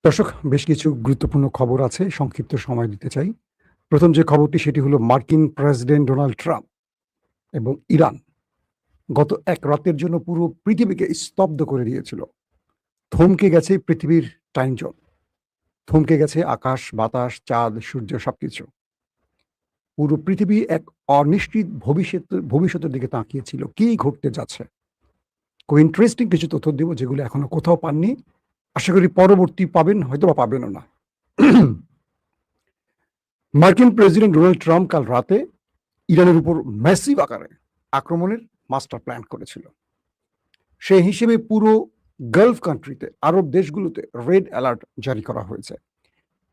দর্শক, বেশ কিছু গুরুত্বপূর্ণ খবর আছে, সংক্ষিপ্ত সময় দিতে চাই। প্রথম যে খবরটি সেটি হলো মার্কিন প্রেসিডেন্ট ডোনাল্ড ট্রাম্প এবং ইরান গত এক রাতের জন্য পুরো পৃথিবীকে স্তব্ধ করে দিয়েছিল। থমকে গেছে পৃথিবীর টাইম জোন, থমকে গেছে আকাশ, বাতাস, চাঁদ, সূর্য সবকিছু। পুরো পৃথিবী এক অনিশ্চিত ভবিষ্যতের দিকে তাকিয়েছিল। কি ঘটতে যাচ্ছে? খুব ইন্টারেস্টিং কিছু তথ্য দেব যেগুলো এখনো কোথাও পাননি। আশা করি পরবর্তী পাবেন, হয়তোবা পাবেনও না। মার্কিন প্রেসিডেন্ট ডোনাল্ড ট্রাম্প কাল রাতে ইরানের উপর ম্যাসিভ আকারে আক্রমণের মাস্টার প্ল্যান করেছিল। সেই হিসেবে পুরো গালফ কান্ট্রিতে, আরব দেশগুলোতে রেড অ্যালার্ট জারি করা হয়েছে।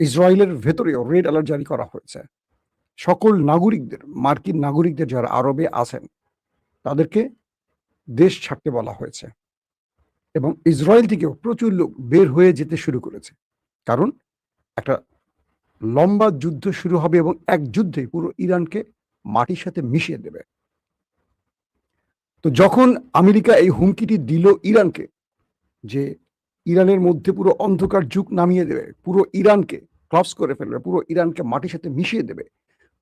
ইসরায়েলের ভেতরেও রেড অ্যালার্ট জারি করা হয়েছে। সকল নাগরিকদের, মার্কিন নাগরিকদের যারা আরবে আছেন তাদেরকে দেশ ছাড়তে বলা হয়েছে এবং ইসরায়েল থেকেও প্রচুর লোক বের হয়ে যেতে শুরু করেছে। কারণ একটা লম্বা যুদ্ধ শুরু হবে এবং এক যুদ্ধে পুরো ইরানকে মাটির সাথে মিশিয়ে দেবে। তো যখন আমেরিকা এই হুমকিটি দিল ইরানকে যে ইরানের মধ্যে পুরো অন্ধকার যুগ নামিয়ে দেবে, পুরো ইরানকে ক্লাবস করে ফেলবে, পুরো ইরানকে মাটির সাথে মিশিয়ে দেবে,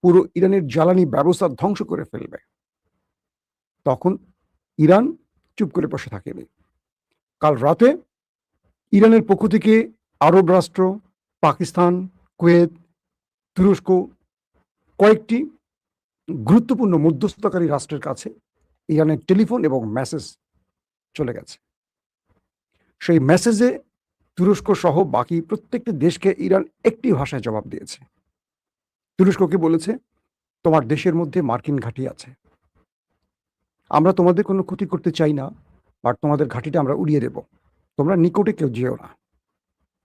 পুরো ইরানের জ্বালানি ব্যবস্থা ধ্বংস করে ফেলবে, তখন ইরান চুপ করে বসে থাকেনি। কাল রাতে ইরানের পক্ষ থেকে আরব রাষ্ট্র, পাকিস্তান, কুয়েত, তুরস্ক, কয়েকটি গুরুত্বপূর্ণ মধ্যস্থতাকারী রাষ্ট্রের কাছে ইরানের টেলিফোন এবং মেসেজ চলে গেছে। সেই মেসেজে তুরস্ক সহ বাকি প্রত্যেকটি দেশকে ইরান একটি ভাষায় জবাব দিয়েছে। তুরস্ককে বলেছে, তোমার দেশের মধ্যে মার্কিন ঘাঁটি আছে, আমরা তোমাদের কোনো ক্ষতি করতে চাই না, বাট তোমাদের ঘাঁটিটা আমরা উড়িয়ে দেব, তোমরা নিকটে কেউ যেও না।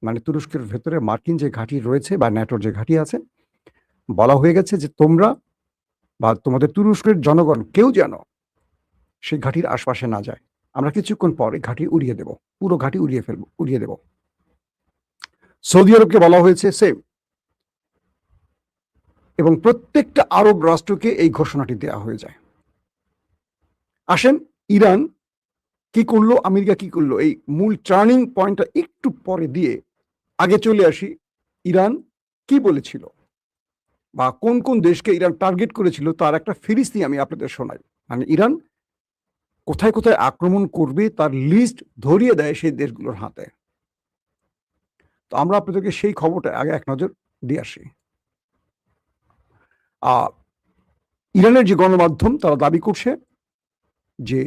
মানে তুরস্কের ভেতরে মার্কিন যে ঘাঁটি রয়েছে বা ন্যাটোর যে ঘাঁটি আছে, বলা হয়ে গেছে যে তোমরা বা তোমাদের তুরস্কের জনগণ কেউ যেন সেই ঘাঁটির আশপাশে না যায়। আমরা কিছুক্ষণ পরে ঘাঁটি উড়িয়ে দেব, পুরো ঘাঁটি উড়িয়ে দেব। সৌদি আরবকে বলা হয়েছে সেম, এবং প্রত্যেকটা আরব রাষ্ট্রকে এই ঘোষণাটি দেওয়া হয়ে যায়। আসেন, ইরান কি করলো, আমেরিকা কি করলো, এই মূল টার্নিং পয়েন্টটা একটু পরে দিয়ে আগে চলে আসি। ইরান কি বলেছিল বা কোন কোন দেশকে ইরান টার্গেট করেছিল তার একটা ফিরিস্তি আমি আপনাদের শোনাই। মানে ইরান কোথায় কোথায় আক্রমণ করবে তার লিস্ট ধরিয়ে দেয় সেই দেশগুলোর হাতে। তো আমরা আপনাদেরকে সেই খবরটা আগে এক নজর দিয়ে আসি। ইরানের যে গণমাধ্যম তারা দাবি করছে যে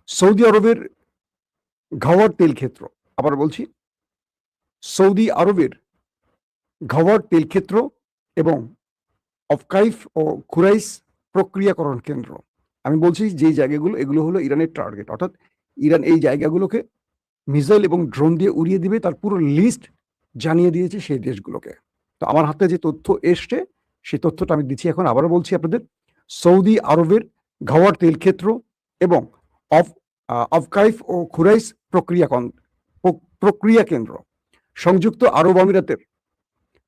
সৌদি আরবের ঘাওয়ার তেল ক্ষেত্র, আবার বলছি, সৌদি আরবের ঘাওয়ার তেল ক্ষেত্র এবং অফকাইফ ও খুরাইস প্রক্রিয়াকরণ কেন্দ্র, আমি বলছি যে জায়গাগুলো, এগুলো হলো ইরানের টার্গেট। অর্থাৎ ইরান এই জায়গাগুলোকে মিসাইল এবং ড্রোন দিয়ে উড়িয়ে দিবে, তার পুরো লিস্ট জানিয়ে দিয়েছে সেই দেশগুলোকে। তো আমার হাতে যে তথ্য এসছে সেই তথ্যটা আমি দিচ্ছি এখন। আবারও বলছি আপনাদের, সৌদি আরবের ঘাওয়ার তেল ক্ষেত্র এবং অফকাইফ ও খুরাইস প্রক্রিয়া কেন্দ্র, সংযুক্ত আরব আমিরাতের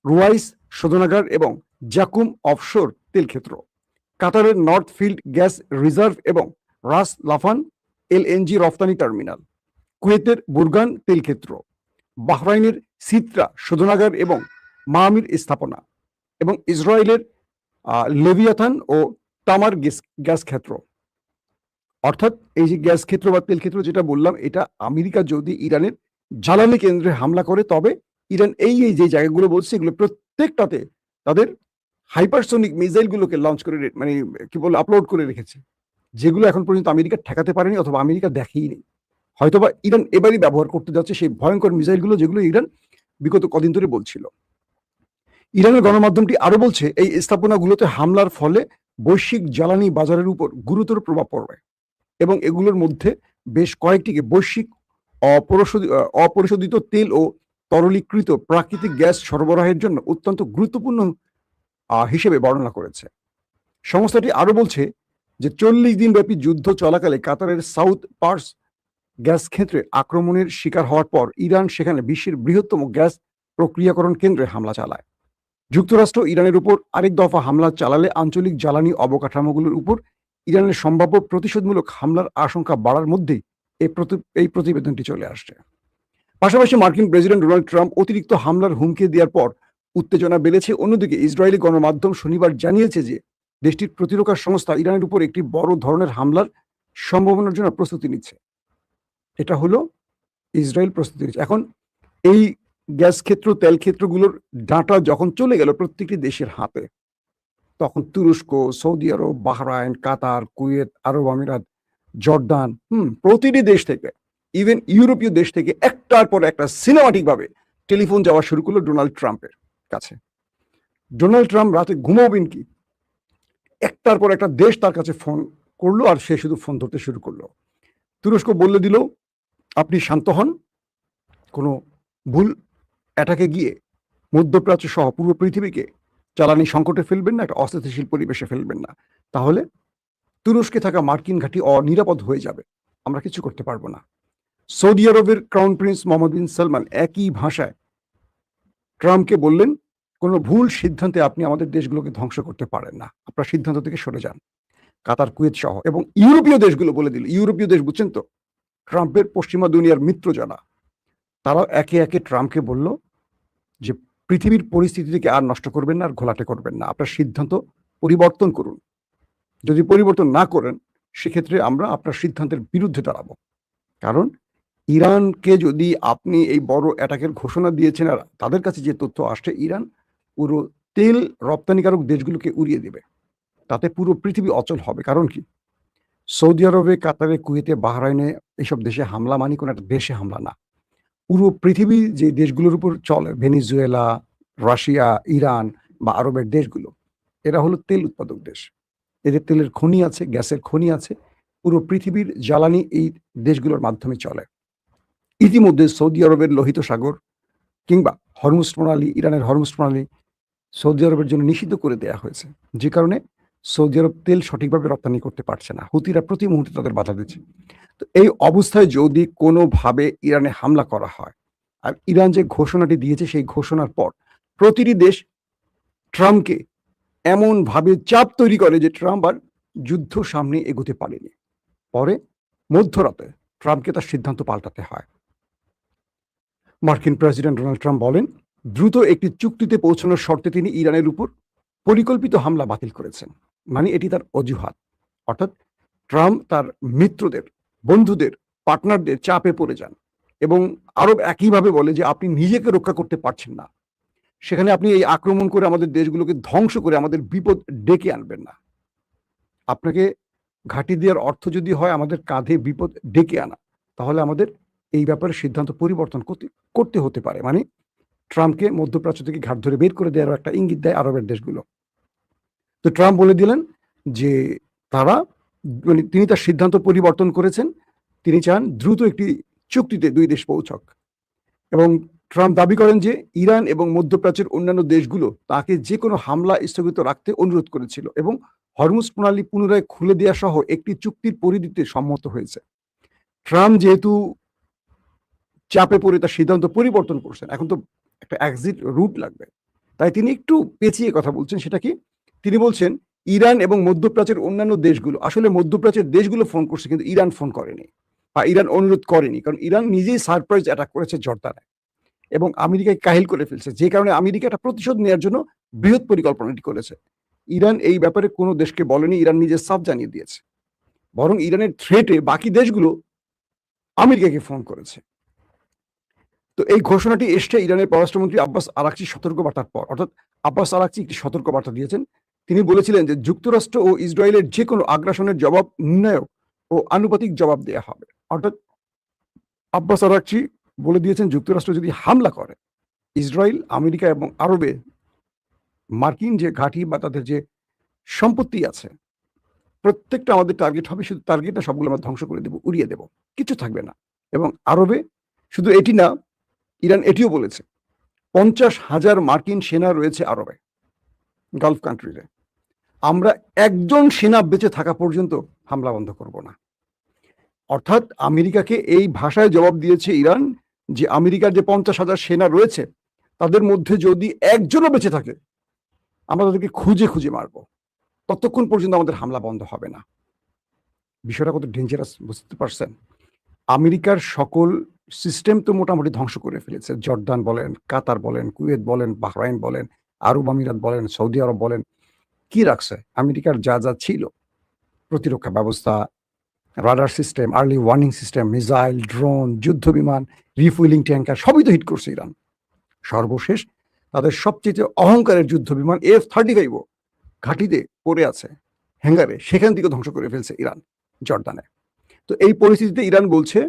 রুয়াইস শোধনাগার এবং জাকুম অফশোর তেল ক্ষেত্র, কাতারের নর্থ ফিল্ড গ্যাস রিজার্ভ এবং রাস লাফান এলএনজি রফতানি টার্মিনাল, কুয়েতের বুরগান তেল ক্ষেত্র, বাহরাইনের সিত্রা শোধনাগার এবং মামির স্থাপনা, এবং ইসরায়েলের লেভিয়াথান ও তামার গ্যাস ক্ষেত্র। অর্থাৎ এই যে গ্যাস ক্ষেত্র বা তেল ক্ষেত্র যেটা বললাম, এটা আমেরিকা যদি ইরানের জ্বালানি কেন্দ্রে হামলা করে তবে ইরান এই যে জায়গাগুলো বলছে এগুলো প্রত্যেকটাতে তাদের হাইপারসোনিক মিসাইলগুলোকে লঞ্চ করে, মানে কি বলে, আপলোড করে রেখেছে, যেগুলো এখন পর্যন্ত আমেরিকা ঠেকাতে পারেনি অথবা আমেরিকা দেখেইনি। হয়তোবা ইরান এবারই ব্যবহার করতে যাচ্ছে সেই ভয়ঙ্কর মিসাইলগুলো যেগুলো ইরান বিগত কদিন ধরে বলছিল। ইরানের গণমাধ্যমটি আরো বলছে এই স্থাপনাগুলোতে হামলার ফলে বৈশ্বিক জ্বালানি বাজারের উপর গুরুতর প্রভাব পড়বে এবং এগুলোর মধ্যে বেশ কয়েকটিকে বৈশ্বিক অপরিশোধিত তেল ও তরলীকৃত প্রাকৃতিক গ্যাস সরবরাহের জন্য অত্যন্ত গুরুত্বপূর্ণ হিসেবে বর্ণনা করেছে। সংস্থাটি আরো বলছে যে 40 দিন ব্যাপী যুদ্ধ চলাকালে কাতারের সাউথ পার্স গ্যাস ক্ষেত্রে আক্রমণের শিকার হওয়ার পর ইরান সেখানে বিশ্বের বৃহত্তম গ্যাস প্রক্রিয়াকরণ কেন্দ্রে হামলা চালায়। যুক্তরাষ্ট্র ইরানের উপর আরেক দফা হামলা চালালে আঞ্চলিক জ্বালানি অবকাঠামোগুলোর উপর ইরানের সম্ভাব্য প্রতিশোধমূলক হামলার আশঙ্কা বাড়ার মধ্যেই এই প্রতিবেদনটি চলে আসছে। পাশাপাশি মার্কিন প্রেসিডেন্ট ডোনাল্ড ট্রাম্প অতিরিক্ত হামলার হুমকি দেওয়ার পর উত্তেজনা বেড়েছে। অন্যদিকে ইসরায়েলি গণমাধ্যম শনিবার জানিয়েছে যে দেশটির প্রতিরক্ষা সংস্থা ইরানের উপর একটি বড় ধরনের হামলার সম্ভাবনার জন্য প্রস্তুতি নিচ্ছে। এটা হলো ইসরায়েল প্রস্তুতি নিচ্ছে। এখন এই গ্যাস ক্ষেত্র, তেল ক্ষেত্রগুলোর ডাটা যখন চলে গেল প্রত্যেকটি দেশের হাতে, তখন তুরস্ক, সৌদি আরব, বাহরাইন, কাতার, কুয়েত, আরব আমিরাত, জর্দান, প্রতিটি দেশ থেকে, ইভেন ইউরোপীয় দেশ থেকে একটার পর একটা সিনেমাটিক ভাবে টেলিফোন যাওয়া শুরু করলো ডোনাল্ড ট্রাম্পের কাছে। ডোনাল্ড ট্রাম্প রাতে ঘুমাবেন কি, একটার পর একটা দেশ তার কাছে ফোন করলো, আর সে শুধু ফোন ধরতে শুরু করলো। তুরস্ক বলে দিল, আপনি শান্ত হন, কোনো ভুল অ্যাটাকে গিয়ে মধ্যপ্রাচ্য সহ পুরো পৃথিবীকে জ্বালানি সংকটে ফেলবেন না, একটা অস্থিতিশীল পরিবেশে ফেলবেন না, তাহলে তুরস্কে থাকা মার্কিন ঘাঁটি অনিরাপদ হয়ে যাবে, আমরা কিছু করতে পারবো না। সৌদি আরবের ক্রাউন প্রিন্স মোহাম্মদ বিন সালমান একই ভাষায় ট্রাম্পকে বললেন, কোনো ভুল সিদ্ধান্তে আপনি আমাদের দেশগুলোকে ধ্বংস করতে পারেন না, আপনার সিদ্ধান্ত থেকে সরে যান। কাতার, কুয়েত সহ এবং ইউরোপীয় দেশগুলো বলে দিল, ইউরোপীয় দেশ বুঝছেন তো, ট্রাম্পের পশ্চিমা দুনিয়ার মিত্র যারা, তারা একে একে ট্রাম্পকে বলল যে পৃথিবীর পরিস্থিতি থেকে আর নষ্ট করবেন না, আর ঘোলাটে করবেন না, আপনার সিদ্ধান্ত পরিবর্তন করুন। যদি পরিবর্তন না করেন, সেক্ষেত্রে আমরা আপনার সিদ্ধান্তের বিরুদ্ধে দাঁড়াবো। কারণ ইরানকে যদি আপনি এই বড় অ্যাটাকের ঘোষণা দিয়েছেন, আর তাদের কাছে যে তথ্য আসছে, ইরান পুরো তেল রপ্তানিকারক দেশগুলোকে উড়িয়ে দেবে, তাতে পুরো পৃথিবী অচল হবে। কারণ কি, সৌদি আরবে, কাতারে, কুয়েতে, বাহরাইনে এইসব দেশে হামলা মানে কোনো একটা দেশে হামলা না, পুরো পৃথিবী যে দেশগুলোর উপর চলে, ভেনিজুয়েলা, রাশিয়া, ইরান বা আরবের দেশগুলো, এরা হলো তেল উৎপাদক দেশ, এদের তেলের খনি আছে, গ্যাসের খনি আছে, পুরো পৃথিবীর জ্বালানি এই দেশগুলোর মাধ্যমে চলে। ইতিমধ্যে সৌদি আরবের লোহিত সাগর কিংবা হরমুজ প্রণালী, ইরানের হরমুজ প্রণালী সৌদি আরবের জন্য নিষিদ্ধ করে দেওয়া হয়েছে, যে কারণে সৌদি আরব তেল সঠিকভাবে রপ্তানি করতে পারছে না, হুতিরা প্রতি মুহূর্তে তাদের বাধা দিচ্ছে। তো এই অবস্থায় যদি কোনোভাবে ইরানে হামলা করা হয়, আর ইরান যে ঘোষণাটি দিয়েছে সেই ঘোষণার পর প্রতিটি দেশ ট্রাম্পকে এমনভাবে চাপ তৈরি করে যে ট্রাম্প আর যুদ্ধ সামনে এগোতে পারেনি। পরে মধ্যরাতে ট্রাম্পকে তার সিদ্ধান্ত পাল্টাতে হয়। মার্কিন প্রেসিডেন্ট ডোনাল্ড ট্রাম্প বলেন, দ্রুত একটি চুক্তিতে পৌঁছানোর শর্তে তিনি ইরানের উপর পরিকল্পিত হামলা বাতিল করেছেন। মানে এটি তার অজুহাত, অর্থাৎ ট্রাম্প তার মিত্রদের, বন্ধুদের, পার্টনারদের চাপে পড়ে যান এবং আরব একইভাবে বলে যে আপনি নিজেকে রক্ষা করতে পারছেন না, সেখানে আপনি এই আক্রমণ করে আমাদের দেশগুলোকে ধ্বংস করে আমাদের বিপদ ডেকে আনবেন না। আপনাকে ঘাঁটি দেওয়ার অর্থ যদি হয় আমাদের কাঁধে বিপদ ডেকে আনা, তাহলে আমাদের এই ব্যাপারে সিদ্ধান্ত পরিবর্তন করতে হতে পারে। মানে ট্রাম্পকে মধ্যপ্রাচ্য থেকে ঘাট ধরে বের করে দেওয়ার একটা ইঙ্গিত দেয় আরবের দেশগুলো। তো ট্রাম্প বলে দিলেন যে তারা, মানে তিনি তার সিদ্ধান্ত পরিবর্তন করেছেন, তিনি চান দ্রুত একটি চুক্তিতে দুই দেশ পৌঁছক। এবং ট্রাম্প দাবি করেন যে ইরান এবং মধ্যপ্রাচ্যের অন্যান্য দেশগুলো তাকে যে কোনো হামলা স্থগিত রাখতে অনুরোধ করেছিল এবং হরমুজ প্রণালী পুনরায় খুলে দেওয়া সহ একটি চুক্তির পরিধিতে সম্মত হয়েছে। ট্রাম্প যেহেতু চাপে পড়ে তার সিদ্ধান্ত পরিবর্তন করছেন, এখন তো একটা এক্সিট রুট লাগবে, তাই তিনি একটু পেঁচিয়ে কথা বলছেন। সেটা কি, তিনি বলছেন ইরান এবং মধ্যপ্রাচ্যের অন্যান্য দেশগুলো, আসলে মধ্যপ্রাচ্যের দেশগুলো ফোন করছে কিন্তু ইরান ফোন করেনি বা ইরান অনুরোধ করেনি, কারণ ইরান নিজেই সারপ্রাইজ অ্যাটাক করেছে জর্দানে এবং আমেরিকায় কাহিল করে ফেলছে, যে কারণে আমেরিকা একটা প্রতিশোধ নেওয়ার জন্য বৃহৎ পরিকল্পনাটি করেছে। ইরান এই ব্যাপারে কোনো দেশকে বলেনি, ইরান নিজের সাফ জানিয়ে দিয়েছে, বরং ইরানের থ্রেটে বাকি দেশগুলো আমেরিকাকে ফোন করেছে। তো এই ঘোষণাটি এসছে ইরানের পররাষ্ট্রমন্ত্রী আব্বাস আরাকচি সতর্কবার্তার পর। অর্থাৎ আব্বাস আরাকচি একটি সতর্কবার্তা দিয়েছেন। তিনি বলেছিলেন যে যুক্তরাষ্ট্র ও ইসরায়েলের যে কোনো আগ্রাসনের জবাব নির্ণায়ক ও আনুপাতিক জবাব দেওয়া হবে। অর্থাৎ আব্বাস আরাকচি বলে দিয়েছেন যুক্তরাষ্ট্র যদি হামলা করে, ইসরায়েল, আমেরিকা এবং আরবে মার্কিন যে ঘাঁটি বা তাদের যে সম্পত্তি আছে, প্রত্যেকটা আমাদের টার্গেট হবে, শুধু টার্গেটটা সবগুলো আমরা ধ্বংস করে দেবো, উড়িয়ে দেবো, কিছু থাকবে না। এবং আরবে শুধু এটি না, ইরান এটিও বলেছে 50,000 মার্কিন সেনা রয়েছে আরবে, গালফ কান্ট্রিতে, আমরা একজন সেনা বেঁচে থাকা পর্যন্ত হামলা বন্ধ করব না। অর্থাৎ আমেরিকাকে এই ভাষায় জবাব দিয়েছে ইরান যে আমেরিকার যে 50,000 সেনা রয়েছে তাদের মধ্যে যদি একজনও বেঁচে থাকে, আমরা তাদেরকে খুঁজে খুঁজে মারবো, ততক্ষণ পর্যন্ত আমাদের হামলা বন্ধ হবে না। বিষয়টা কত ডেঞ্জারাস বুঝতে পারছেন? আমেরিকার সকল সিস্টেম তো মোটামুটি ধ্বংস করে ফেলেছে। জর্দান বলেন, কাতার বলেন, কুয়েত বলেন, বাহরাইন বলেন, আরব আমিরাত বলেন, সৌদি আরব বলেন, কি রাখছে? আমেরিকার যা ছিল প্রতিরক্ষা ব্যবস্থা, radar system, early warning system, missile, drone, যুদ্ধ বিমান, রিফুয়েলিং ট্যাঙ্কার সবই তো হিট করছে ইরান। সর্বশেষ তাদের সবচেয়ে অহংকারের যুদ্ধ বিমান F-35 ঘাঁটিতে পড়ে আছে হ্যাঙ্গারে, সেখান থেকে ধ্বংস করে ফেলছে ইরান জর্দানে। তো এই পরিস্থিতিতে ইরান বলছে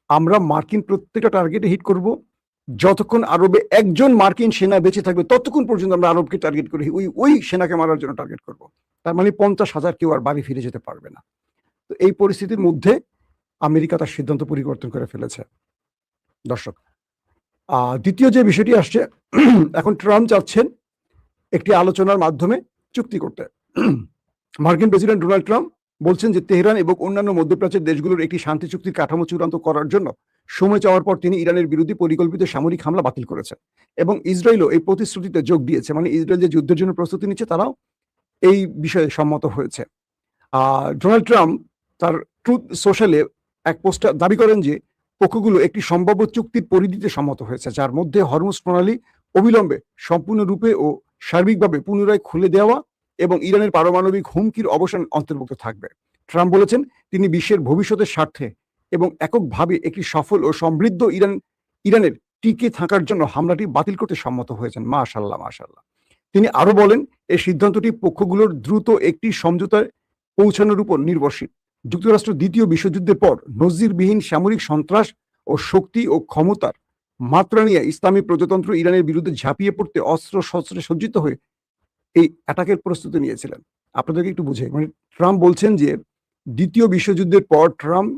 আমরা মার্কিন প্রত্যেকটা টার্গেটে হিট করব, যতক্ষণ আরবে একজন মার্কিন সেনা বেঁচে থাকবে ততক্ষণ পর্যন্ত আমরা আরবকে টার্গেট করি, ওই সেনাকে মারার জন্য টার্গেট করব। তার মানে 50,000 কেউ আর বাড়ি ফিরে যেতে পারবে না। তো এই পরিস্থিতির মধ্যে আমেরিকা তার সিদ্ধান্ত পরিবর্তন করে ফেলেছে। দর্শক, দ্বিতীয় যে বিষয়টি আসছে, এখন ট্রাম্প চাচ্ছেন একটি আলোচনার মাধ্যমে চুক্তি করতে। মার্কিন প্রেসিডেন্ট ডোনাল্ড ট্রাম্প বলছেন যে তেহরান এবং অন্যান্য মধ্যপ্রাচ্যের দেশগুলোর একটি শান্তি চুক্তির কাঠামো চূড়ান্ত করার জন্য সময় চাওয়ার পর তিনি ইরানের বিরুদ্ধে পরিকল্পিত সামরিক হামলা বাতিল করেছেন এবং ইসরায়েলও এই প্রতিশ্রুতিতে যোগ দিয়েছে। মানে ইসরায়েল যে যুদ্ধের জন্য প্রস্তুতি নিচ্ছে তারাও এই বিষয়ে সম্মত হয়েছে। ডোনাল্ড ট্রাম্প তার ট্রুথ সোশ্যালে এক পোস্টে দাবি করেন যে পক্ষগুলো একটি সম্ভাব্য চুক্তির পরিধিতে সম্মত হয়েছে, যার মধ্যে হরমুজ প্রণালী অবিলম্বে সম্পূর্ণরূপে ও সার্বিকভাবে পুনরায় খুলে দেওয়া এবং ইরানের পারমাণবিক হুমকির অবসান অন্তর্ভুক্ত থাকবে। ট্রাম্প বলেছেন তিনি বিশ্বের ভবিষ্যতের স্বার্থে এবং এককভাবে একটি সফল ও সমৃদ্ধ ইরানের টিকে থাকার জন্য হামলাটি বাতিল করতে সম্মত হয়েছেন। মাশাআল্লাহ, মাশাআল্লাহ। তিনি আরো বলেন এই সিদ্ধান্তটি পক্ষগুলোর দ্রুত একটি সমঝোতায় পৌঁছানোর উপর নির্ভরশীল। যুক্তরাষ্ট্র দ্বিতীয় বিশ্বযুদ্ধের পর নজিরবিহীন সামরিক সন্ত্রাস ও শক্তি ও ক্ষমতার মাত্রা নিয়ে ইসলামী প্রজাতন্ত্র ইরানের বিরুদ্ধে ঝাঁপিয়ে পড়তে অস্ত্র শস্ত্রে সজ্জিত হয়ে এই অ্যাটাকের প্রস্তুতি নিয়েছিলেন। আপনাদেরকে একটু বুঝে, মানে ট্রাম্প বলছেন যে দ্বিতীয় বিশ্বযুদ্ধের পর ট্রাম্প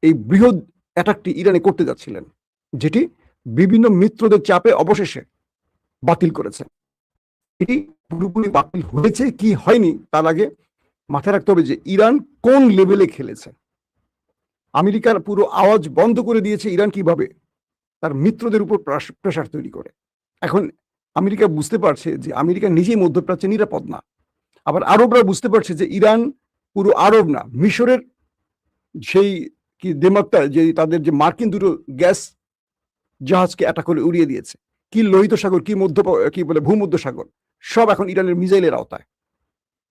এই বৃহৎ অ্যাটাকটি ইরানে করতে যাচ্ছিলেন, যেটি বিভিন্ন মিত্রদের চাপে অবশেষে বাতিল করেছেন। এটি পুরোপুরি বাতিল হয়েছে কি হয়নি তার আগে মাথায় রাখতে হবে যে ইরান কোন লেভেলে খেলেছে। আমেরিকার পুরো আওয়াজ বন্ধ করে দিয়েছে ইরান কিভাবে তার মিত্রদের উপর প্রেসার তৈরি করে। এখন আমেরিকা বুঝতে পারছে যে আমেরিকা নিজেই মধ্যপ্রাচ্যে নিরাপদ না। আবার আরবরা বুঝতে পারছে যে ইরান পুরো আরব না, মিশরের সেই কি দেমাকটা যে তাদের যে মার্কিন দুটো গ্যাস জাহাজকে অ্যাটাক করে উড়িয়ে দিয়েছে, কি লোহিত সাগর, কি বলে ভূমধ্য সাগর, সব এখন ইরানের মিসাইলের আওতায়।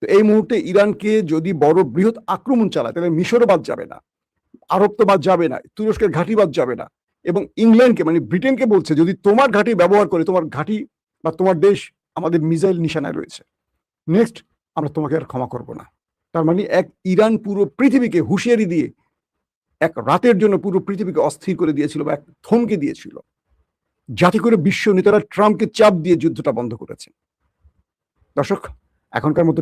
তো এই মুহূর্তে ইরানকে যদি বড় বৃহৎ আক্রমণ চালায় তাহলে মিশরও বাদ যাবে না, আরব তো বাদ যাবে না, তুরস্কের ঘাঁটি বাদ যাবে না, এবং ইংল্যান্ডকে মানে ব্রিটেনকে বলছে যদি তোমার ঘাঁটি ব্যবহার করে, তোমার ঘাঁটি বা তোমার দেশ আমাদের মিসাইল নিশানায় রয়েছে, নেক্সট আমরা তোমাকে আর ক্ষমা করব না। তার মানে এক ইরান পুরো পৃথিবীকে হুঁশিয়ারি দিয়ে এক রাতের জন্য পুরো পৃথিবীকে অস্থির করে দিয়েছিল বা এক থমকে দিয়েছিল, যাতে করে বিশ্ব নেতারা ট্রাম্পকে চাপ দিয়ে যুদ্ধটা বন্ধ করেছে। দর্শক, এখনকার মতো